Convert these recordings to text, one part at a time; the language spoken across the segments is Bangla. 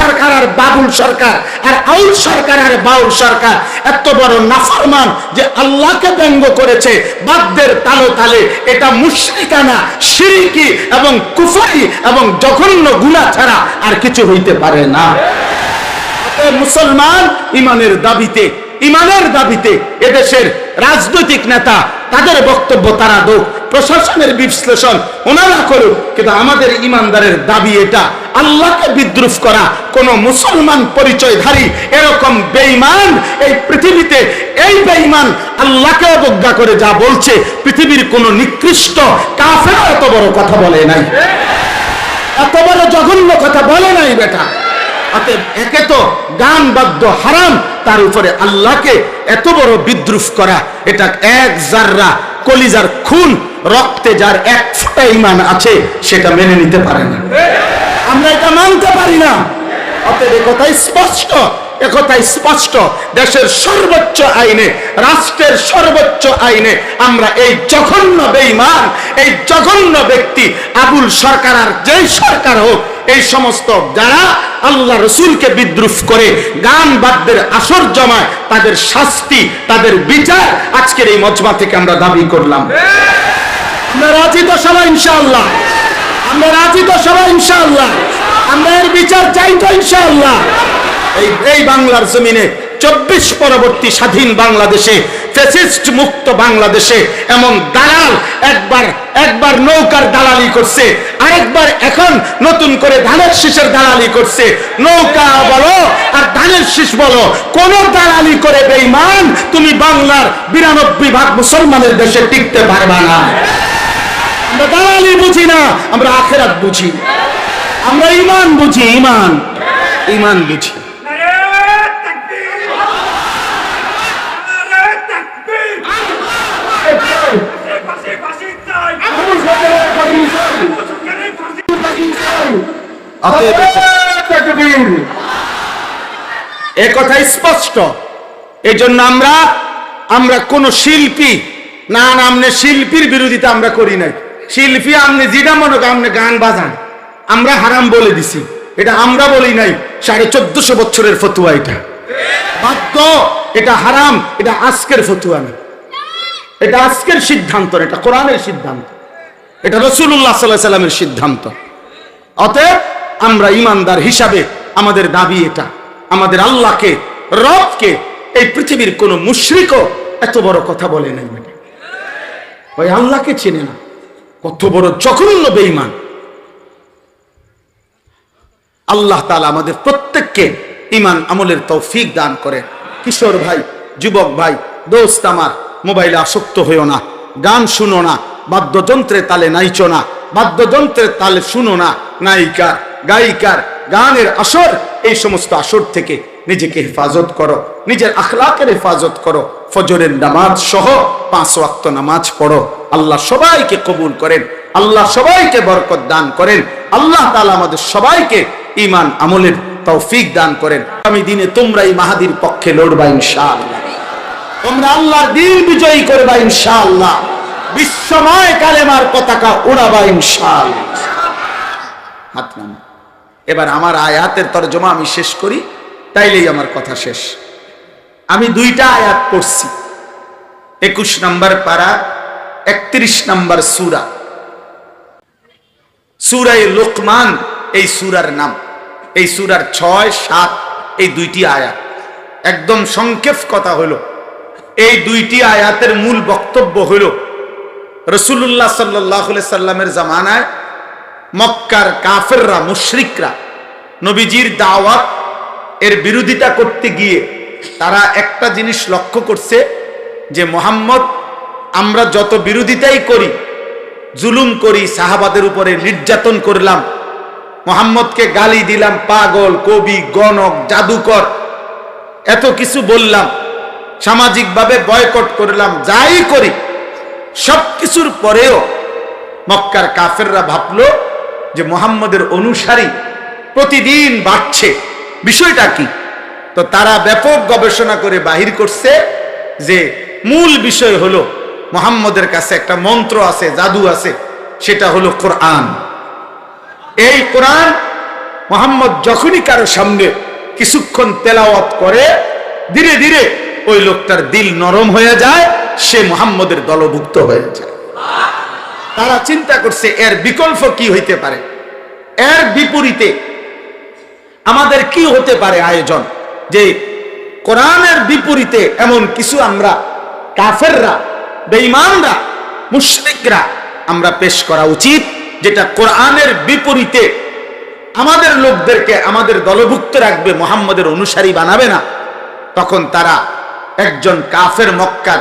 সরকার আর বাবুল সরকার, আর আউল সরকার আর বাউল সরকার এত বড় নাফরমান যে আল্লাহকে ব্যঙ্গ করেছে বাদ্যের তালে তালে। এটা মুশরিকানা, শিরকি এবং কুফরি এবং জঘন্য গুনাহ ছাড়া আর কিছু হইতে পারে না। মুসলমান ইমানের দাবিতে এদেশের রাজনৈতিক নেতা তাদের বক্তব্য তারা দোক, প্রশাসনের বিশ্লেষণ ওনারা করুক, কিন্তু আমাদের ইমানদারের দাবি এটা, আল্লাহকে বিদ্রুপ করা। কোন মুসলমান পরিচয়ধারী এরকম বেঈমান এই পৃথিবীতে, এই বেঈমান আল্লাহকে অবজ্ঞা করে যা বলছে, পৃথিবীর কোন নিকৃষ্ট কাফের এত বড় কথা বলে নাই, এত বড় জঘন্য কথা বলে নাই বেটা। অতএব একে তো গান বাদ্য হারাম, তার উপরে আল্লাহকে এত বড় বিদ্রুপ করা, এটা এক জাররা কলিজার খুন রক্তে যার এক ফোঁটা ঈমান আছে সেটা মেনে নিতে পারে না, আমরা এটা মানতে পারি না। অতএব একথাই স্পষ্ট, দেশের সর্বোচ্চ আইনে, রাষ্ট্রের সর্বোচ্চ আইনে আমরা এই জঘন্য বেঈমান, এই জঘন্য ব্যক্তি আবুল সরকার আর যেই সরকার হোক, এই সমস্ত যারা আল্লাহ রসুলকে বিদ্রুপ করে গান বাদ্যের আসর জমায়, তাদের শাস্তি, তাদের বিচার আজকের এই মজমা থেকে আমরা দাবি করলাম। আমরা রাজি তো সবাই ইনশাআল্লাহ, আমরা রাজি তো সবাই ইনশাআল্লাহ, আমরা এর বিচার চাই তো ইনশাআল্লাহ। এই বাংলার জমিনে 24 পরবর্তী স্বাধীন বাংলাদেশে, ফ্যাসিস্ট মুক্ত বাংলাদেশে এমন দালাল একবার নৌকার দালালি করছে, আরেকবার এখন নতুন করে ধানের শীষের দালালি করছে। নৌকা বলো আর ধানের শীষ বলো, কোন দালালি করে বেঈমান তুমি বাংলার 92% মুসলমানের দেশে টিকতে পারবা না। আমরা দালালি বুঝি না, আমরা আখিরাত বুঝি, আমরা ঈমান বুঝি, ঈমান বুঝি। একথাই স্পষ্ট। এই জন্য আমরা কোন শিল্পী না, আমনে শিল্পীর বিরোধিতা আমরা করি নাই। শিল্পী আমনে যেটা মনে করেন আমনে গান বাজান, আমরা হারাম বলে দিছি, এটা আমরা বলি নাই। 1450 বছরের ফতুয়া, এটা বাধ্য, এটা হারাম, এটা আজকের ফতুয়া না, এটা আজকের সিদ্ধান্ত, এটা কোরআনের সিদ্ধান্ত, এটা রাসূলুল্লাহ সাল্লাল্লাহু আলাইহি ওয়াসাল্লামের সিদ্ধান্ত। অতএব আমরা ইমানদার হিসাবে আমাদের দাবি এটা, আমাদের আল্লাহকে, রবকে এই পৃথিবীর কোন মুশরিকও এত বড় কথা বলে নাই। ওই আল্লাহকে চেনে না, কত বড় জঘন্য বেঈমান। আল্লাহ তাআলা আমাদের প্রত্যেককে ঈমান আমলের তৌফিক দান করেন। কিশোর ভাই, যুবক ভাই, দোস্ত আমার, মোবাইলে আসক্ত হইও না, গান শুনো না, বাদ্যযন্ত্রের তালে নাইচো না, বাদ্যযন্ত্রের তালে শুনো না, নায়িকার গায়িকার গানের আসর, এই সমস্ত আসর থেকে নিজেকে হেফাজত করো, নিজের আখলাকের হেফাজত করো, ফজরের নামাজ সহ 5 ওয়াক্ত নামাজ পড়ো। আল্লাহ সবাইকে কবুল করেন, আল্লাহ সবাইকে বরকত দান করেন, আল্লাহ তাআলা আমাদের সবাইকে ঈমান আমলের তৌফিক দান করেন। আগামী দিনে তোমরা এই মাহাদির পক্ষে লড়বা ইনশাআল্লাহ, তোমরা আল্লাহর দ্বীন বিজয়ী করবা ইনশাআল্লাহ, বিশ্বময় কালেমার পতাকা উড়াবা ইনশাআল্লাহ। হাত নামান। এবার আমার আয়াতের তরজমা আমি শেষ করি, তাইলেই আমার কথা শেষ। আমি 2টা আয়াত পড়ছি, 21 নম্বর পারা, 31 নম্বর সূরা, সূরা লুকমান এই সূরার নাম। এই সূরার 6, 7 এই 2টি আয়াত। একদম সংক্ষেপ কথা হলো, এই 2টি আয়াতের মূল বক্তব্য হলো রাসূলুল্লাহ সাল্লাল্লাহু আলাইহি সাল্লামের জামানায় মক্কার কাফেররা, মুশরিকরা নবীজির দাওয়াত এর বিরোধিতা করতে গিয়ে তারা একটা জিনিস লক্ষ্য করছে যে মুহাম্মদ, আমরা যত বিরোধিতাই করি, জুলুম করি, সাহাবাদের উপরে নির্যাতন করলাম, মুহাম্মদকে গালি দিলাম, পাগল, কবি, গণক, জাদুকর, এত কিছু বললাম, সামাজিকভাবে বয়কট করলাম, যাই করি, সবকিছুর পরেও মক্কার কাফেররা ভাবলো যে মুহাম্মদের অনুসারী প্রতিদিন বাড়ছে, বিষয়টা কি? তো তারা ব্যাপক গবেষণা করে বাহির করছে যে মূল বিষয় হলো মুহাম্মদের কাছে একটা মন্ত্র আছে, জাদু আছে, সেটা হলো কোরআন। এই কোরআন মুহাম্মদ যখনই কারো সামনে কিছুক্ষণ তেলাওয়াত করে, ধীরে ধীরে ওই লোকটার দিল নরম হয়ে যায়, সে মুহাম্মদের দলভুক্ত হয়ে যায়। তারা চিন্তা করছে এর বিকল্প কি হইতে পারে, এর বিপরীতে আমাদের কি হতে পারে আয়োজন, যে কোরআনের বিপরীতে এমন কিছু আমরা কাফেররা, বেঈমানরা, মুশরিকরা আমরা পেশ করা উচিত, যেটা কোরআনের বিপরীতে আমাদের লোকদেরকে আমাদের দলভুক্ত রাখবে, মুহাম্মদের অনুসারী বানাবে না। তখন তারা একজন কাফের মক্কার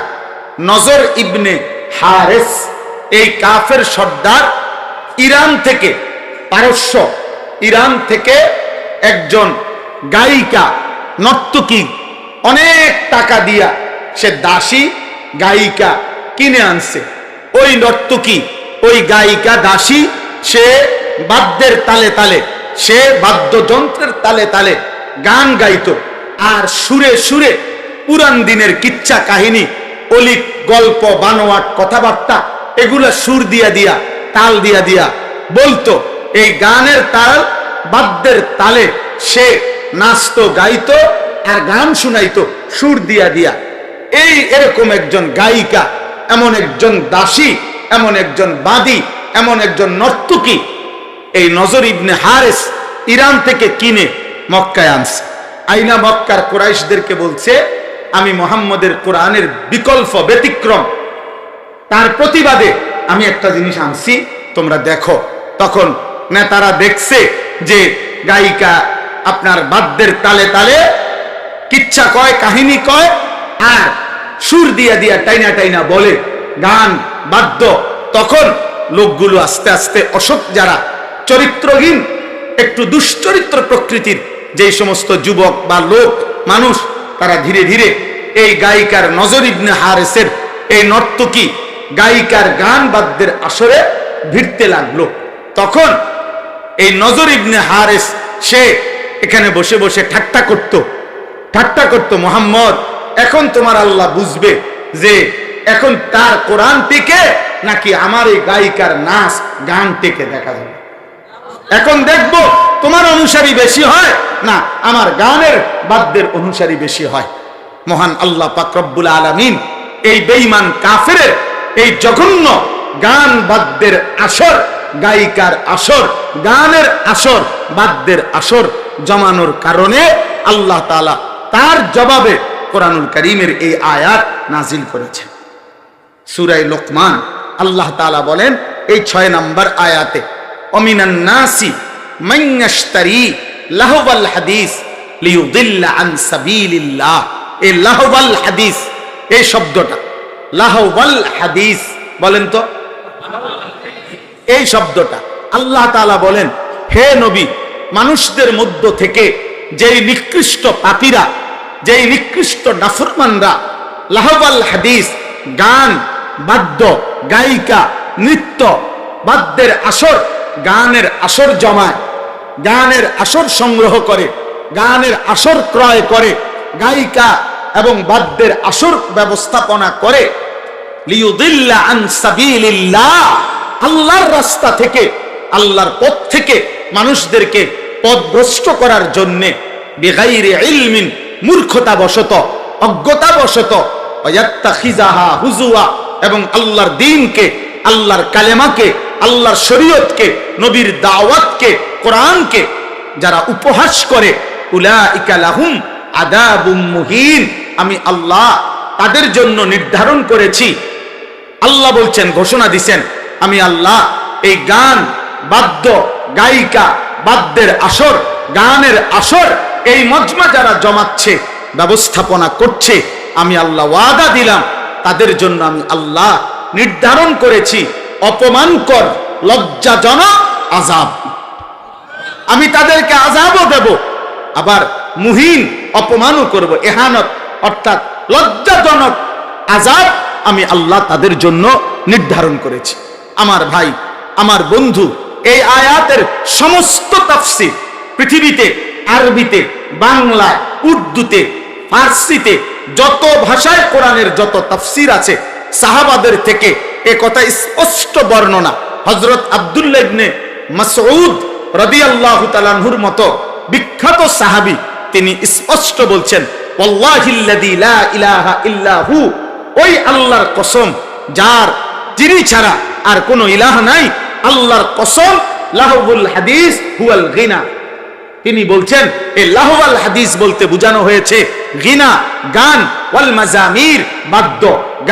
নজর ইবনে হারেস, এই কাফের সর্দার, ইরান থেকে, পারস্য ইরান থেকে একজন গায়িকা, নর্তকী, অনেক টাকা দিয়া সে দাসী গায়িকা কিনে আনছে। ওই নর্তকী, ওই গায়িকা দাসী, সে বাদ্যের তালে তালে, সে বাদ্যযন্ত্রের তালে তালে গান গাইতো, আর সুরে সুরে পুরান দিনের কিচ্ছা কাহিনী, অলিক গল্প, বানোয়াট কথাবার্তা, এগুলা সুর দিয়া দিয়া, তাল দিয়া দিয়া বলতো। এই গানের তাল, বাদ্যের তালে সে নাচতো, গাইতো আর গান শুনাইতো সুর দিয়া দিয়া। এই এরকম একজন গায়িকা, এমন একজন দাসী, এমন একজন বাদী, এমন একজন নর্তকী এই নজর ইবনে হারেস ইরান থেকে কিনে মক্কায় আনছে। আইনা মক্কার কুরাইশদেরকে বলছে, আমি মুহাম্মদের কোরআনের বিকল্প, ব্যতিক্রম, তার প্রতিবাদে আমি একটা জিনিস আনছি, তোমরা দেখো। তখন নেতারা দেখছে যে গায়িকা আপনার বাদ্যের তালে তালে কিচ্ছা কয়, কাহিনী কয়, আর সুর দিয়া দিয়া টাইনা টাইনা বলে, গান বাদ্য। তখন লোকগুলো আস্তে আস্তে, অসৎ যারা, চরিত্রহীন, একটু দুশ্চরিত্র প্রকৃতির যে সমস্ত যুবক বা লোক মানুষ, তারা ধীরে ধীরে এই গায়িকার, নজর ইবনে হারেসের এই নর্তকী গায়িকার গান বাদ্যের আসরে ভিড়তে লাগলো। তখন এই নজর ইবনে হারেস সে এখানে বসে বসে ঠাট্টা করত, মুহাম্মদ এখন তোমার আল্লাহ বুঝবে যে এখন তার কোরআন টিকে নাকি আমার এই গায়িকার নাচ গান টিকে, দেখা যাবে। এখন দেখবো তোমার অনুসারী বেশি হয় না আমার গানের বাদ্যের অনুসারী বেশি হয়। মহান আল্লাহ পাক রব্বুল আলামিন এই বেঈমান কাফেরের এই জঘন্য গান বাদ্যের আসর, গায়িকার আসর, গানের আসর, বাদ্যের আসর জমানোর কারণে আল্লাহ তাআলা তার জবাবে কোরআনুল কারীমের এই আয়াত নাজিল করেছেন। সূরা লোকমান আল্লাহ তাআলা বলেন এই 6 নম্বর আয়াতে, অমিনান নাসি মান ইয়াশতারি লাহওয়াল হাদিস লিয়ুদিল্লা আন সাবিলিল্লাহ। এই লাহওয়াল হাদিস, এই শব্দটা লাহওয়াল হাদিস, বলেন তো এই শব্দটা আল্লাহ তাআলা বলেন, হে নবী, মানুষদের মধ্য থেকে যেই নিকৃষ্ট পাপীরা, যেই নিকৃষ্ট নাফরমানরা লাহওয়াল হাদিস, গান বাদ্য, গায়িকা, নৃত্য, বাদ্যের আসর, গানের আসর জমায়, গানের আসর সংগ্রহ করে, গানের আসর ক্রয় করে, গায়িকা এবং বাদ্যের আসর ব্যবস্থাপনা করে, লিয়ুদিল্লা আন সাবিলিল্লাহ, আল্লাহর রাস্তা থেকে, আল্লাহর পথ থেকে মানুষদেরকে পথভ্রষ্ট করার জন্য, বিগাইরি ইলমিন, মূর্খতা বশত, অজ্ঞতা বশত, ওয়ায়াত্তাখিজাহা হুজুয়া, এবং আল্লাহর দ্বীনকে, আল্লাহর কালেমাকে, আল্লাহর শরীয়তকে, নবীর দাওয়াতকে, কোরআনকে যারা উপহাস করে, উলাইকা লাহুম আযাবুম মুহিন, আমি আল্লাহ তাদের জন্য নির্ধারণ করেছি। আল্লাহ বলছেন, ঘোষণা দিছেন, আমি আল্লাহ এই গান বাদ্য, গায়িকা, বাদ্যের আসর, গানের আসর, এই মজমা যারা জমাচ্ছে, ব্যবস্থাপনা করছে, আমি আল্লাহ ওয়াদা দিলাম তাদের জন্য আমি আল্লাহ নির্ধারণ করেছি অপমানকর, লজ্জাজনক আযাব। আমি তাদেরকে আযাবও দেব, আবার মুহিন, অপমানও করব, ইহানত অর্থাৎ লজ্জাজনক আযাব আমি আল্লাহ তাদের জন্য নির্ধারণ করেছি। আমার ভাই, আমার বন্ধু, এই আয়াতের সমস্ত তাফসীর পৃথিবীতে, আরবিতে, বাংলায়, উর্দুতে, ফার্সিতে, যত ভাষায় কোরআনের যত তাফসীর আছে, সাহাবাদের থেকে এ কথা স্পষ্ট বর্ণনা। হযরত আব্দুল্লাহ ইবনে মাসউদ রাদিয়াল্লাহু তাআলা আনহুর মতো বিখ্যাত সাহাবী তিনি স্পষ্ট বলছেন, ওয়াল্লাহিল্লাযী লা ইলাহা ইল্লা হু, ওই আল্লাহর কসম যিনি ছাড়া আর কোনো ইলাহ নাই, আল্লাহর কসম, লাহবুল হাদিস হুয়াল গিনা। তিনি বলছেন এই লাহওয়াল হাদিস বলতে বোঝানো হয়েছে গিনা, গান, ওয়াল মাজামির, বাদ্য,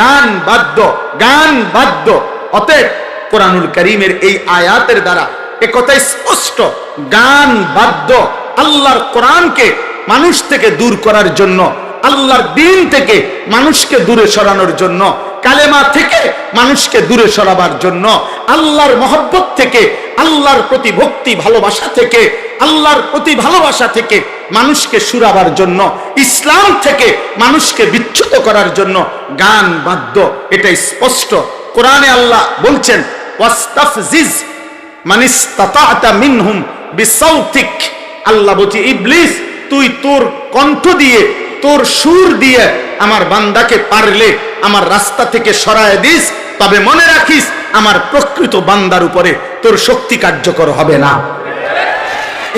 গান বাদ্য, গান বাদ্য। অতএব কোরআনুল কারীমের এই আয়াতের দ্বারা একথাই স্পষ্ট, গান বাদ্য আল্লাহর কোরআনকে মানুষ থেকে দূর করার জন্য, আল্লাহর দ্বীন থেকে মানুষকে দূরে সরানোর জন্য, কালেমা থেকে মানুষকে দূরে সরাবার জন্য, আল্লাহর মহব্বত থেকে, আল্লাহর প্রতি ভক্তি ভালোবাসা থেকে, আল্লাহর প্রতি ভালোবাসা থেকে মানুষকে সুরাবার জন্য, ইসলাম থেকে মানুষকে বিচ্যুত করার জন্য গান বাদ্য। এটা স্পষ্ট কোরআনে আল্লাহ বলছেন, ওয়াস্তাফজিজ মানিস্তাতা'তা মিনহুম বিসাউতিক। আল্লাহ বলছে, ইবলিস তুই তোর কণ্ঠ দিয়ে, তোর সুর দিয়ে আমার বান্দাকে পারলে আমার রাস্তা থেকে সরায় দিস, তবে মনে রাখিস আমার প্রকৃত বান্দার উপরে তোর শক্তি কার্যকর হবে না।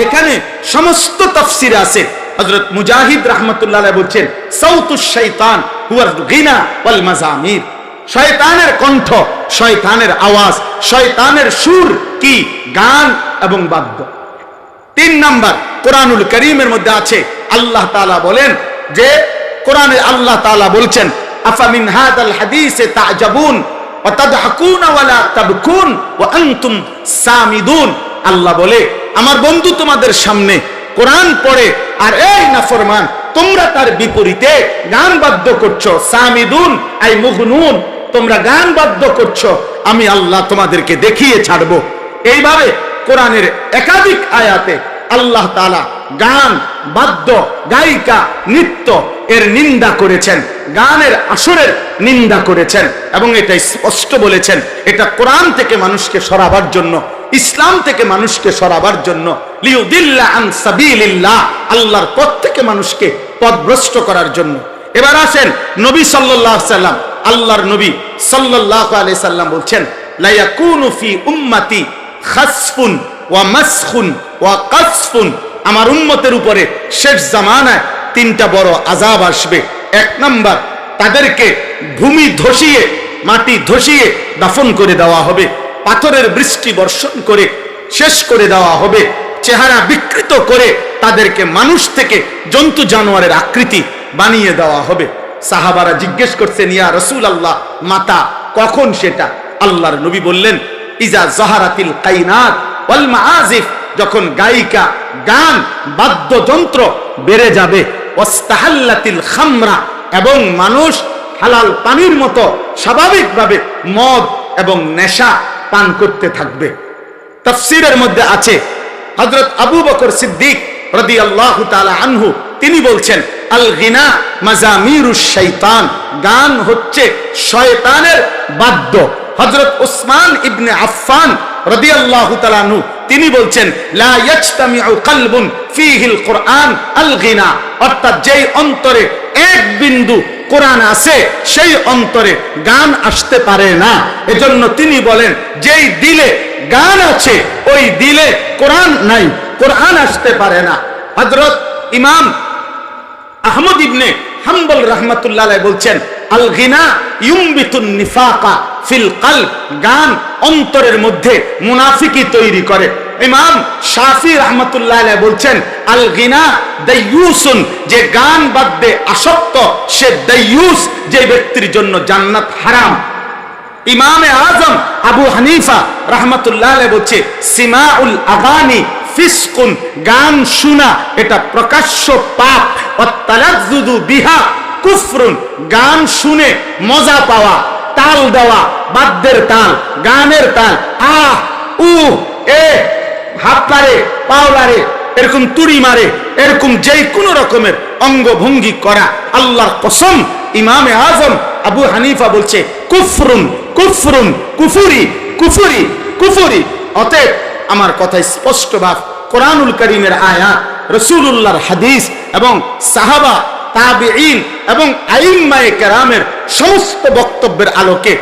এখানে সমস্ত তাফসীর আছে। হযরত মুজাহিদ রাহমাতুল্লাহ আলাইহি বলছেন, সাউতুশ শাইতান হুয়াল গিনা ওয়াল মাজামির। শয়তানের কণ্ঠ, শয়তানের আওয়াজ, শয়তানের সুর কি? গান এবং বাদ্য। 3 নাম্বার, কোরআনুল কারীমের মধ্যে আছে আল্লাহ তাআলা বলেন যে, কোরআনে আল্লাহ তাআলা বলছেন, আফামিন হাদাল হাদিসে তা'জাবুন ওয়া তাদহাকুনা ওয়া লা তাবকুন ওয়া আনতুম সামিদুন। আল্লাহ বলে, আমার বন্ধু তোমাদের সামনে কোরআন পড়ে, আর এই নাফরমান তোমরা তার বিপরীতে গান বাদ্য করছো। সামিদুন আই মুগনুন, তোমরা গান বাদ্য করছো, আমি আল্লাহ তোমাদেরকে দেখিয়ে ছাড়বো। এইভাবে কোরআনের একাধিক আয়াতে আল্লাহ তাআলা গান, বাদ্য, গায়িকা, নৃত্য এর নিন্দা করেছেন, গানের আসরের নিন্দা করেছেন, এবং এটা স্পষ্ট বলেছেন এটা কোরআন থেকে মানুষকে সরাবার জন্য, ইসলাম থেকে মানুষকে সরাবার জন্য, লিউদিল্লা আন সাবিলিল্লাহ, আল্লাহর পথ থেকে মানুষকে পথভ্রষ্ট করার জন্য। এবার আসেন নবী সাল্লাল্লাহু আলাইহি সাল্লাম, আল্লাহর নবী সাল্লাল্লাহু আলাইহি সাল্লাম বলছেন, লা ইয়াকুনু ফি উম্মতি খাসফুন ওয়া মাসখুন ওয়া কাসফুন। আমার উম্মতের উপরে শেষ জামানায় 3টা বড় আযাব আসবে। 1 নাম্বার, তাদেরকে ভূমি ধসিয়ে, মাটি ধসিয়ে দাফন করে দেওয়া হবে, পাথরের বৃষ্টি বর্ষণ করে শেষ করে দেওয়া হবে, চেহারা বিকৃত করে তাদেরকে মানুষ থেকে জন্তু জানোয়ারের আকৃতি বানিয়ে দেওয়া হবে। সাহাবারা জিজ্ঞেস করছেন, ইয়া রাসূলুল্লাহ, মাতা কখন সেটা? আল্লাহর নবী বললেন, ইজা যাহারাতিল কাইনাত ওয়াল মাআজিফ, যখন গায়িকা, গান, বাদ্যযন্ত্র বেড়ে যাবে, ওয়াস্তাহাল্লাতিল খামরা, এবং মানুষ হালাল পানির মতো স্বাভাবিকভাবে মদ এবং নেশা পান করতে থাকবে। তাফসীরের মধ্যে আছে, হযরত আবু বকর সিদ্দিক রাদিয়াল্লাহু তাআলা আনহু তিনি বলছেন, আল গিনা মাজামিরুশ শাইতান, গান হচ্ছে শয়তানের বাদ্য। হযরত উসমান ইবনে আফফান রাদিয়াল্লাহু তাআলা আনহু তিনি বলছেন, লা ইয়াজতামিউ কলবুন ফীহিল কুরআন আল গিনা, অর্থাৎ যেই অন্তরে এক বিন্দু কোরআন আছে সেই অন্তরে গান আসতে পারে না। এজন্য তিনি বলেন, যেই দিলে গান আছে ওই দিলে কোরআন নাই, কোরআন আসতে পারে না। হযরত ইমাম আহমদ ইবনে হাম্বল রাহমাতুল্লাহ আলাইহি বলছেন, আল গিনা ইউমবিতুন নিফাকা ফিল কলব, গান অন্তরের মধ্যে মুনাফিকি তৈরি করে। ইমাম শাফি রাহমাতুল্লাহ আলাইহি বলছেন, আল গিনা দাইয়ুসুন, যে গান বাদ্যে আসক্ত সে দাইয়ুস, যে ব্যক্তির জন্য জান্নাত হারাম। ইমামে আজম আবু হানিফা রাহমাতুল্লাহ আলাইহি বলছে, সিমাউল আগানি ফিসকুন, গান শোনা এটা প্রকাশ্য পাপ। ওয়াত্তালাজ্জুযু বিহা কুফরুন, গান শুনে মজা পাওয়া, তাল দেওয়া, বাদ্যের তাল, গানের তাল, আহ উ এ, হাতলারে পাওলারে, এরকম তুড়ি মারে, এরকম যেই কোন রকমের অঙ্গভঙ্গি করা, আল্লাহর কসম ইমামে আজম আবু হানিফা বলছে কুফরুন, কুফরুন, কুফুরি, কুফুরি, কুফুরি। অতএব আমার কথা স্পষ্ট ভাব, কোরআনুল কারীমের আয়াত, রাসূলুল্লাহর হাদিস এবং সাহাবা, তাবিঈন এবং আইম্মায়ে কেরামের সমস্ত বক্তব্যের আলোকে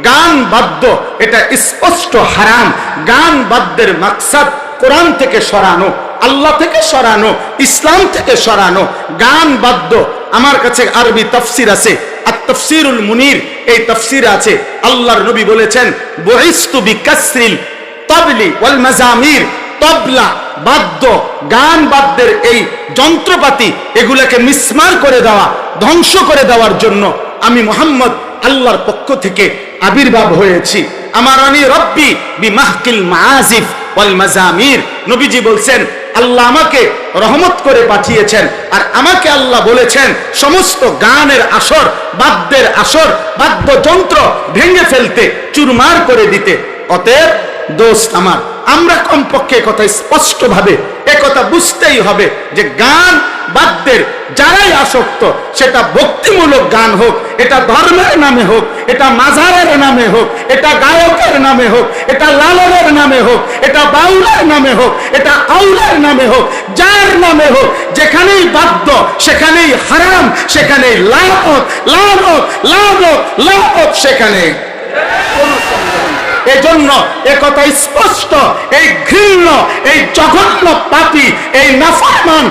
গান বাদ্য এটা স্পষ্ট হারাম। গান বাদ্যের মাকসাদ কোরআন থেকে সরানো, আল্লাহ থেকে সরানো, ইসলাম থেকে সরানো। গান বাদ্য, আমার কাছে আরবি তাফসির আছে, আত-তাফসিরুল মুনির, এই তাফসির আছে আল্লাহর নবী বলেছেন বুইস্তু বিকাসরিল তাবলি ওয়াল মাজামির, তবলা, বাদ্য, গান বাদ্যের এই যন্ত্রপাতি এগুলোকে মিসমার করে দেওয়া, ধ্বংস করে দেওয়ার জন্য আমি মুহাম্মদ আল্লাহর পক্ষ থেকে আবির্ভাব হয়েছি। আমারানি রব্বি বিমাহকিল মাআজিফ ওয়াল মাজামির, নবীজি বলছেন আল্লাহ আমাকে রহমত করে পাঠিয়েছেন, আর আমাকে আল্লাহ বলেছেন সমস্ত গানের আসর, বাদ্যের আসর, বাদ্যযন্ত্র ভেঙে ফেলতে, চুরমার করে দিতে। অতএব দোস্ত আমার, আমরা কমপক্ষে কথা স্পষ্ট ভাবে একথা বুঝতেই হবে যে গান বাদ্যের যারাই আসক্ত, সেটা ভক্তিমূলক গান হোক, এটা ধর্মের নামে হোক, এটা মাজারের নামে হোক, এটা গায়কের নামে হোক, এটা লালনের নামে হোক, এটা বাউলের নামে হোক, এটা আউলের নামে হোক, যার নামে হোক, যেখানেই বাদ্য সেখানেই হারাম, সেখানেই লানত, লানত, লানত, লানত, সেখানে। এজন্য একথা স্পষ্ট, এই ঘৃণ্য, এই জঘন্য পাপী, এই নাফরমান